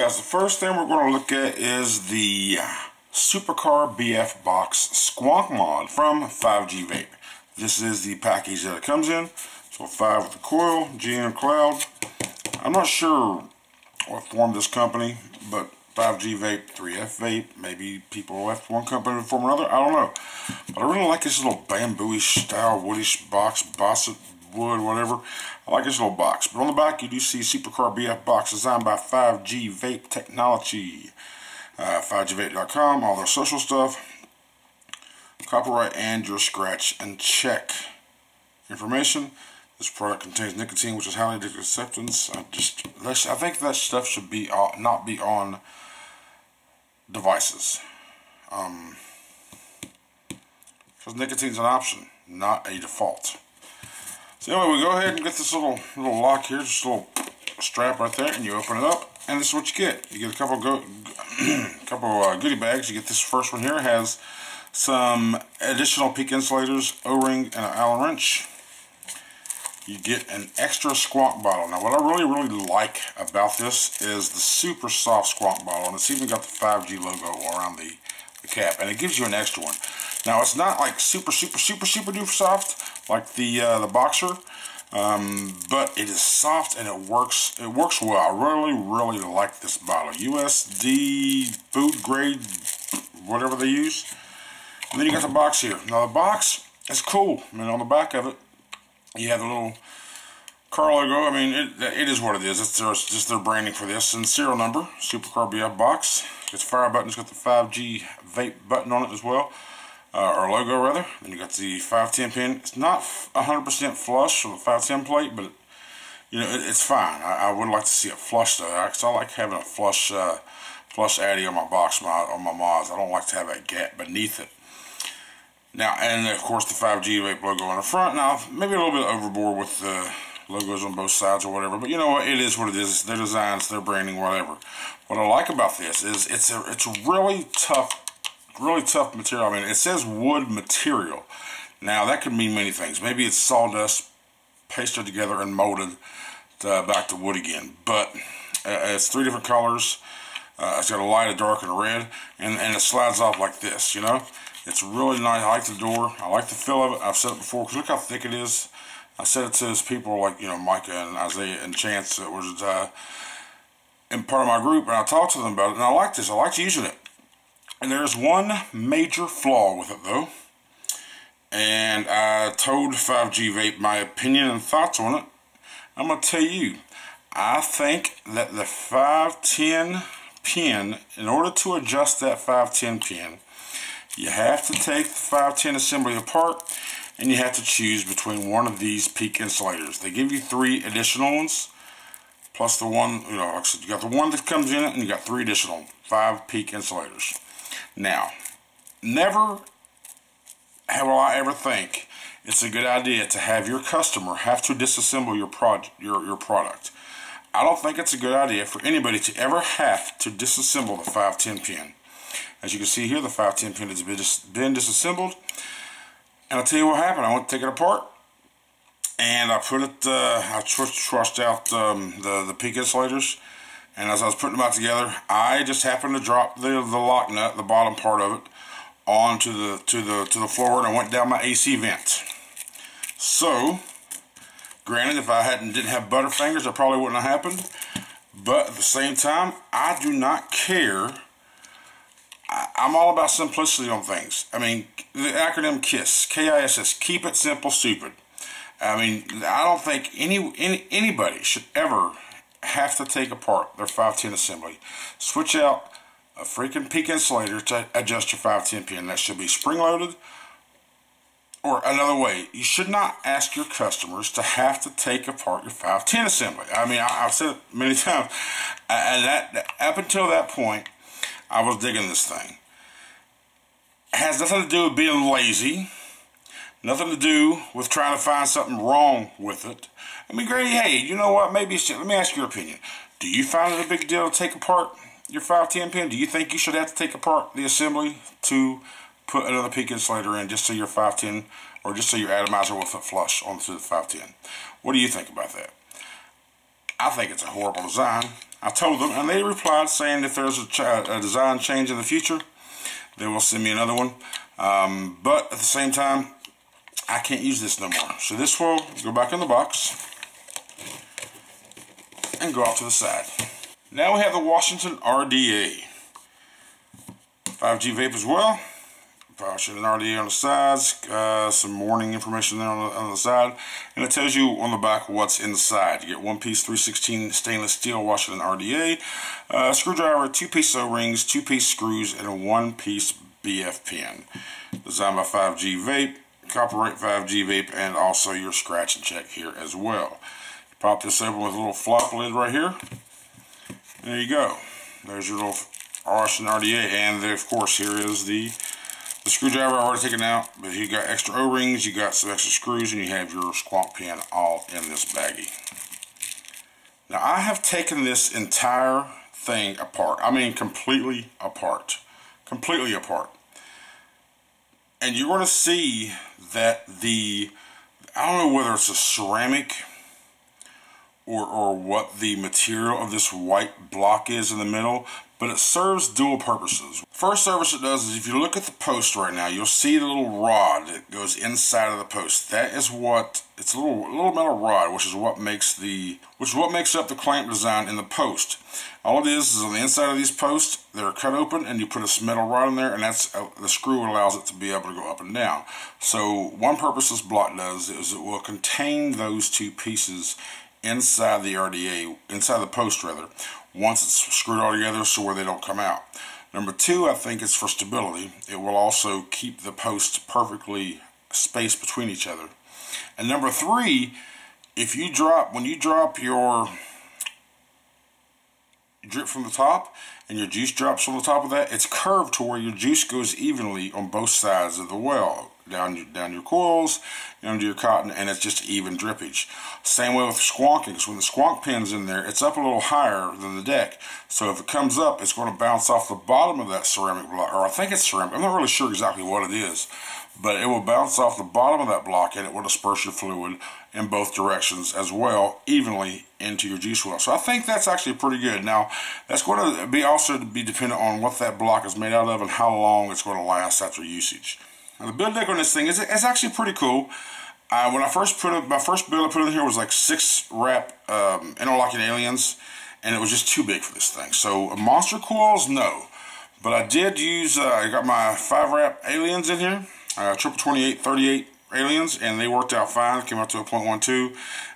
guys, the first thing we're going to look at is the Supercar BF box Squonk mod from 5gVAPE. This is the package that it comes in. So 5 with the coil, G in cloud. I'm not sure what formed this company, but 5gVAPE, 3fVAPE, maybe people left one company to form another, I don't know. But I really like this little bamboo-ish style, woodish box, bossett wood, whatever. I like this little box. But on the back you do see Supercar BF box designed by 5gVAPE Technology. 5gVAPE.com, all their social stuff. Copyright and your scratch and check information. This product contains nicotine, which is highly addictive substance. I think that stuff should be not be on devices. Because nicotine's an option, not a default. So anyway, we go ahead and get this little lock here, just a little strap right there, and you open it up, and this is what you get. You get a couple goodie bags. You get this first one here, has some additional peak insulators, O-ring, and an Allen wrench. You get an extra Squonk bottle. Now, what I really like about this is the super soft Squonk bottle, and it's even got the 5G logo around the cap, and it gives you an extra one. Now, it's not like super duper soft like the Boxer, but it is soft and it works well. I really like this bottle. USD food grade, whatever they use. And then you got the box here. Now, the box is cool. I mean, on the back of it, you have the little car logo. I mean, it is what it is. It's just their branding for this. And serial number, Supercar BF box. It's fire button. It's got the 5gVAPE button on it as well. Or logo, rather. Then you got the 510 pin. It's not 100% flush on the 510 plate, but, you know, it's fine. I would like to see it flush, though, because I like having a flush addy on my box, on my mods. I don't like to have that gap beneath it. Now, and of course the 5gVAPE logo on the front. Now, maybe a little bit overboard with the logos on both sides or whatever, but you know what? It is what it is. It's their designs, their branding, whatever. What I like about this is it's a really tough material. I mean, it says wood material. Now, that could mean many things. Maybe it's sawdust pasted together and molded back to wood again. But it's 3 different colors. It's got a light, a dark, and a red, and it slides off like this, you know? It's really nice. I like the door. I like the feel of it. I've said it before, because look how thick it is. I said it to those people like, you know, Micah and Isaiah and Chance that was in part of my group, and I talked to them about it, and I like this. I like using it. And there's one major flaw with it, though. And I told 5gVAPE my opinion and thoughts on it. I'm going to tell you, I think that the 510 pin, in order to adjust that 510 pin, you have to take the 510 assembly apart, and you have to choose between one of these peak insulators. They give you 3 additional ones, plus the one, you know, like I said, you got the one that comes in it, and you got 3 additional 5 peak insulators. Now, never will I ever think it's a good idea to have your customer have to disassemble your product. I don't think it's a good idea for anybody to ever have to disassemble the 510 pin. As you can see here, the 510 pin has been disassembled. And I'll tell you what happened. I went to take it apart, and I put it, I trushed out the peak insulators. And as I was putting them back together, I just happened to drop the lock nut, the bottom part of it, onto the floor, and I went down my AC vent. So, granted, if I didn't have butterfingers, that probably wouldn't have happened. But at the same time, I do not care. I'm all about simplicity on things. I mean, the acronym KISS, K-I-S-S, keep it simple, stupid. I mean, I don't think anybody should ever have to take apart their 510 assembly. Switch out a freaking peak insulator to adjust your 510 pin. That should be spring-loaded. Or another way, you should not ask your customers to have to take apart your 510 assembly. I mean, I've said it many times. And up until that point, I was digging this thing. It has nothing to do with being lazy. Nothing to do with trying to find something wrong with it. I mean, Grady, hey, you know what? Maybe let me ask your opinion. Do you find it a big deal to take apart your 510 pin? Do you think you should have to take apart the assembly to put another peak insulator in just so your 510, or just so your atomizer will fit flush onto the 510? What do you think about that? I think it's a horrible design. I told them, and they replied saying if there's a design change in the future, they will send me another one. But at the same time, I can't use this no more. So this will go back in the box and go off to the side. Now we have the Washington RDA. 5gVAPE as well. Washington RDA on the sides. Some warning information there on the side. And it tells you on the back what's inside. You get one piece 316 stainless steel Washington RDA, screwdriver, 2-piece O-rings, 2-piece screws, and a 1-piece BF pin. Designed by 5gVAPE. Copyright 5gVAPE, and also your scratch and check here as well. Pop this open with a little flop lid right here. There you go. There's your little Washington RDA, and there, of course, here is the screwdriver I've already taken out. But you got extra O-rings, you got some extra screws, and you have your Squonk pin all in this baggie. Now I have taken this entire thing apart. I mean, completely apart. Completely apart. And you're going to see that I don't know whether it's a ceramic or what the material of this white block is in the middle, but it serves dual purposes. First service it does is if you look at the post right now, you'll see the little rod that goes inside of the post. That is what, it's a little metal rod, which is what makes up the clamp design in the post. All it is on the inside of these posts, they're cut open and you put a metal rod in there, and that's the screw allows it to be able to go up and down. So one purpose this block does is it will contain those two pieces inside the RDA, inside the post rather, once it's screwed all together so where they don't come out. Number two, I think it's for stability. It will also keep the posts perfectly spaced between each other. And number three, when you drop your drip from the top and your juice drops from the top of that, it's curved to where your juice goes evenly on both sides of the well, down your coils, under your cotton, and it's just even drippage. Same way with squonking, because when the squonk pin's in there, it's up a little higher than the deck. So if it comes up, it's going to bounce off the bottom of that ceramic block, or I think it's ceramic. I'm not really sure exactly what it is, but it will bounce off the bottom of that block and it will disperse your fluid in both directions as well, evenly into your juice well. So I think that's actually pretty good. Now, that's going to be also be dependent on what that block is made out of and how long it's going to last after usage. Now, the build deck on this thing is actually pretty cool. When I first my first build I put in here was like 6-wrap interlocking aliens, and it was just too big for this thing. So monster coils, no. But I did use, I got my 5-wrap aliens in here, 28, 38 aliens, and they worked out fine. Came out to a 0.12,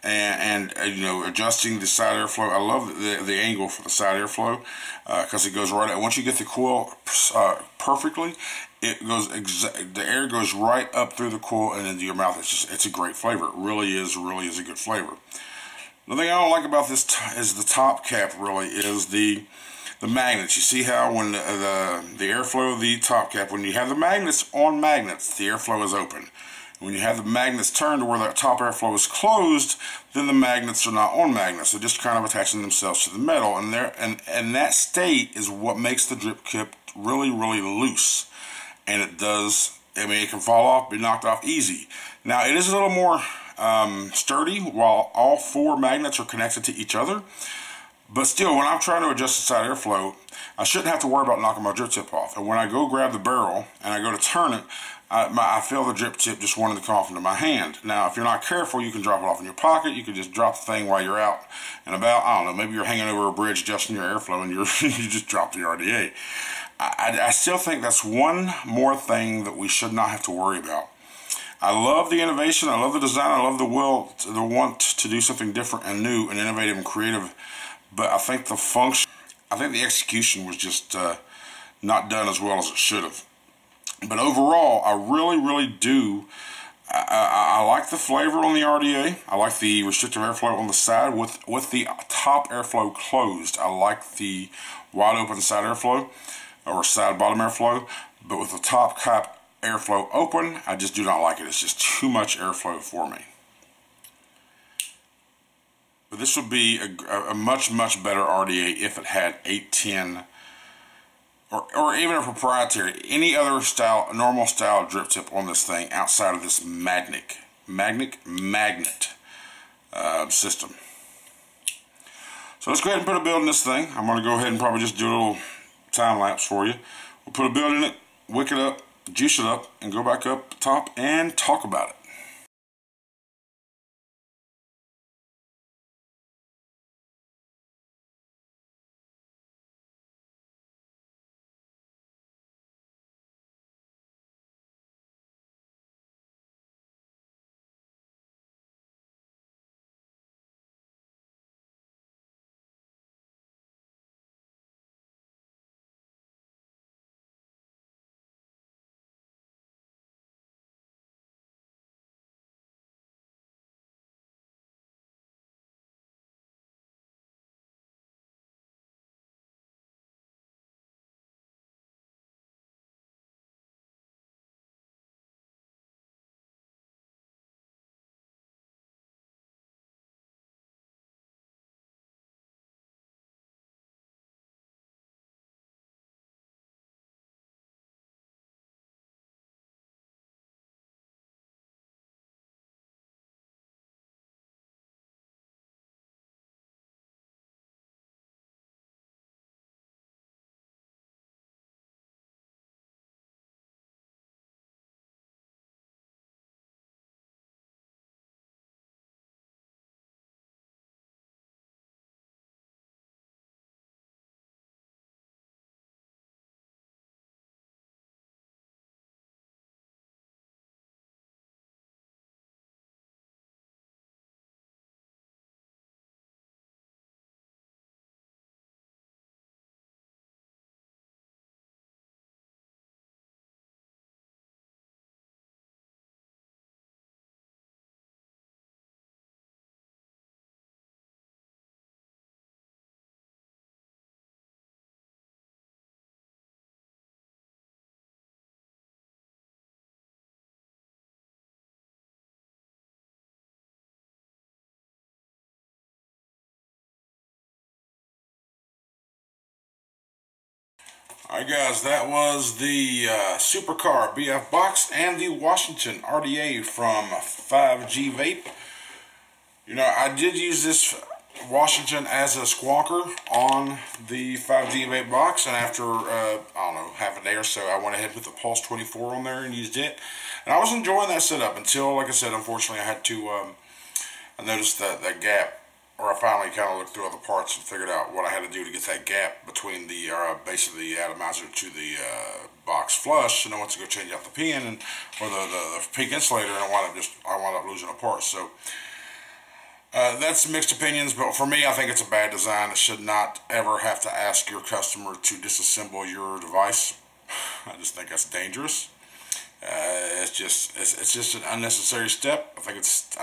and you know, adjusting the side airflow. I love the angle for the side airflow because it goes right out. Once you get the coil perfectly, it goes the air goes right up through the coil and into your mouth. It's a great flavor. It really is a good flavor. The thing I don't like about this is the top cap. Really is the magnets. You see how when the airflow of the top cap, when you have the magnets on magnets, the airflow is open. When you have the magnets turned to where that top airflow is closed, then the magnets are not on magnets. They're just kind of attaching themselves to the metal, and that state is what makes the drip tip really, really loose. And it does, I mean, it can fall off, be knocked off easy. Now, it is a little more sturdy while all 4 magnets are connected to each other. But still, when I'm trying to adjust the side airflow, I shouldn't have to worry about knocking my drip tip off. And when I go grab the barrel and I go to turn it, I feel the drip tip just wanting to come off into my hand. Now, if you're not careful, you can drop it off in your pocket. You can just drop the thing while you're out and about. I don't know, maybe you're hanging over a bridge adjusting your airflow and you just drop the RDA. I still think that's one more thing that we should not have to worry about. I love the innovation, I love the design, I love the want to do something different and new and innovative and creative, but I think the function, I think the execution was just not done as well as it should have. But overall, I really, really do. I like the flavor on the RDA. I like the restrictive airflow on the side with the top airflow closed. I like the wide open side airflow or side bottom airflow, but with the top cap airflow open, I just do not like it. It's just too much airflow for me. But this would be a much, much better RDA if it had 810 or even a proprietary, any other style, normal style drip tip on this thing outside of this magnet system. So let's go ahead and put a build in this thing. I'm going to go ahead and probably just do a little time lapse for you. We'll put a build in it, wick it up, juice it up, and go back up top and talk about it. Alright guys, that was the Supercar BF box and the Washington RDA from 5gVAPE. You know, I did use this Washington as a squonker on the 5gVAPE box, and after, I don't know, half a day or so, I went ahead and put the Pulse 24 on there and used it. And I was enjoying that setup until, like I said, unfortunately I had to, I noticed that gap, or I finally kind of looked through other parts and figured out what I had to do to get that gap between the base of the atomizer to the box flush, and I went to go change out the pin and or the peak insulator, and I wound up losing a part. So that's mixed opinions, but for me, I think it's a bad design. It should not ever have to ask your customer to disassemble your device. I just think that's dangerous. It's just an unnecessary step. I just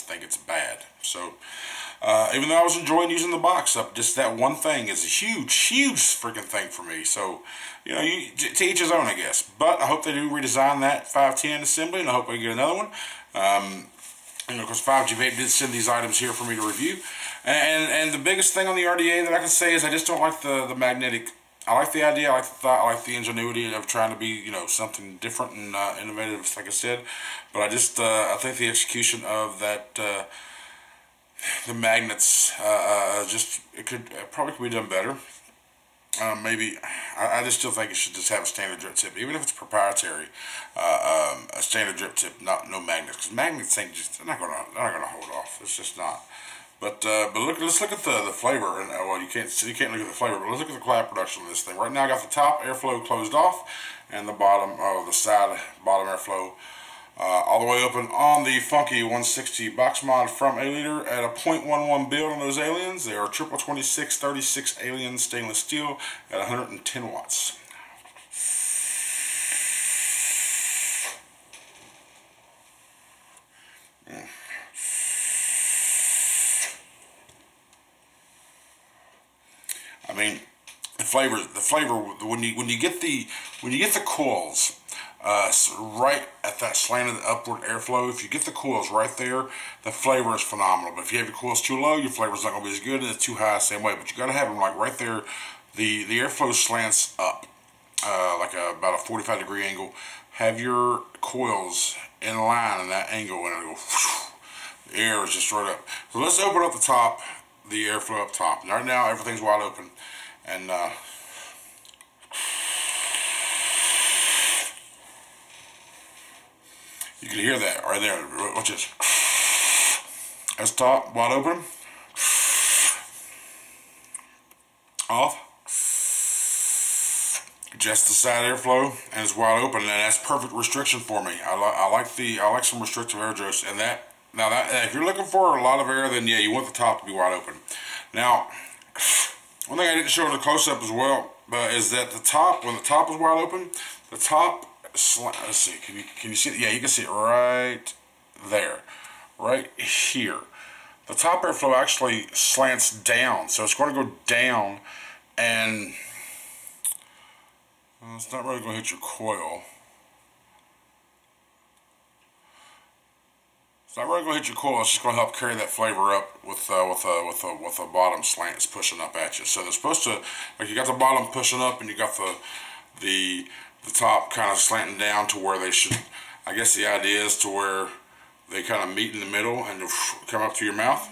think it's bad. So even though I was enjoying using the box up, just that one thing is a huge freaking thing for me. So you know, to each his own, I guess. But I hope they do redesign that 510 assembly, and I hope I get another one. You know, because 5gVAPE did send these items here for me to review. And the biggest thing on the RDA that I can say is I just don't like the magnetic. I like the idea, I like the thought, I like the ingenuity of trying to be, you know, something different and innovative, like I said. But I think the execution of that, the magnets, it probably could be done better. Maybe I just still think it should just have a standard drip tip, even if it's proprietary. A standard drip tip, no magnets, because magnets they're not gonna hold off. It's just not. But let's look at the flavor, and well, you can't look at the flavor, but let's look at the quiet production of this thing. Right now, I got the top airflow closed off, and the bottom, the side bottom airflow all the way open on the funky 160 box mod from A Liter at a 0.11 build on those aliens. They are triple 2636 alien stainless steel at 110 watts. I mean, the flavor when you get the coils right at that slanted upward airflow, if you get the coils right there, the flavor is phenomenal. But if you have your coils too low, your flavor's not gonna be as good, and it's too high the same way. But you gotta have them like right there. The airflow slants up like about a 45-degree angle. Have your coils in line in that angle, and it'll go. The air is just right up. So let's open up the top. the airflow up top. And right now everything's wide open, and you can hear that right there. Watch this. That's top, wide open. Off. Just the side airflow, and it's wide open, and that's perfect restriction for me. I like some restrictive air adjust, and that if you're looking for a lot of air, then yeah, you want the top to be wide open. Now, one thing I didn't show in the close up as well, but is that the top, when the top is wide open, the top, let's see, can you see it? Yeah, you can see it right there, right here. The top airflow actually slants down, so it's going to go down, and it's not really going to hit your coil. It's not really going to hit your coil. It's just going to help carry that flavor up with the bottom slants pushing up at you. So they're supposed to, like, you got the bottom pushing up, and you got the top kind of slanting down to where they should. I guess the idea is to where they kind of meet in the middle and come up to your mouth.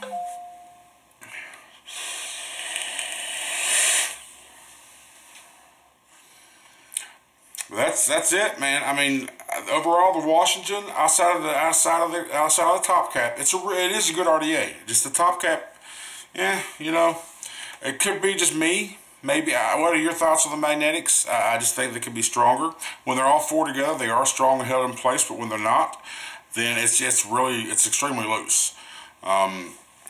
That's it, man. I mean, overall, the Washington outside of the top cap, it is a good RDA. Just the top cap, yeah, you know, it could be just me. Maybe. What are your thoughts on the magnetics? I just think they could be stronger. When they're all four together, they are strong and held in place. But when they're not, then it's extremely loose.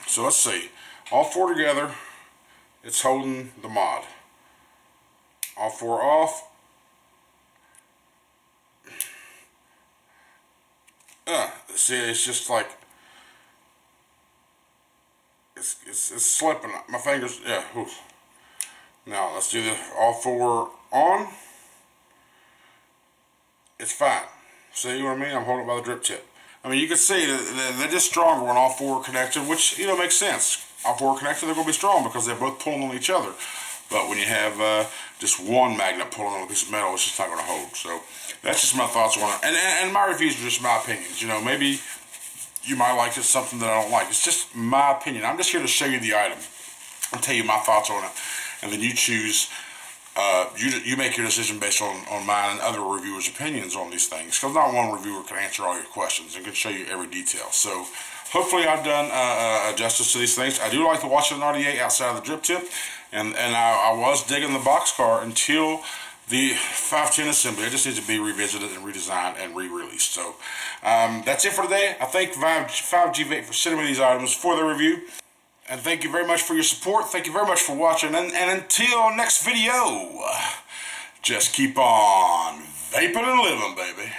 So let's see. All four together, it's holding the mod. All four off. See, it's just like it's slipping. My fingers, yeah. Oof. Now let's do the all four on. It's fine. See what I mean? I'm holding it by the drip tip. I mean, you can see that they're just stronger when all four are connected, which, you know, makes sense. All four are connected, they're going to be strong because they're both pulling on each other. But when you have just one magnet pulling on a piece of metal, it's just not going to hold. So that's just my thoughts on it. And my reviews are just my opinions. You know, maybe you might like it, something that I don't like. It's just my opinion. I'm just here to show you the item and tell you my thoughts on it. And then you choose, you make your decision based on mine and other reviewers' opinions on these things. Because not one reviewer can answer all your questions and can show you every detail. So hopefully I've done justice to these things. I do like the Washington RDA outside of the drip tip. And I was digging the boxcar until the 510 assembly. It just needs to be revisited and redesigned and re-released. So that's it for today. I thank 5gVAPE for sending me these items for the review. And thank you very much for your support. Thank you very much for watching. And until next video, just keep on vaping and living, baby.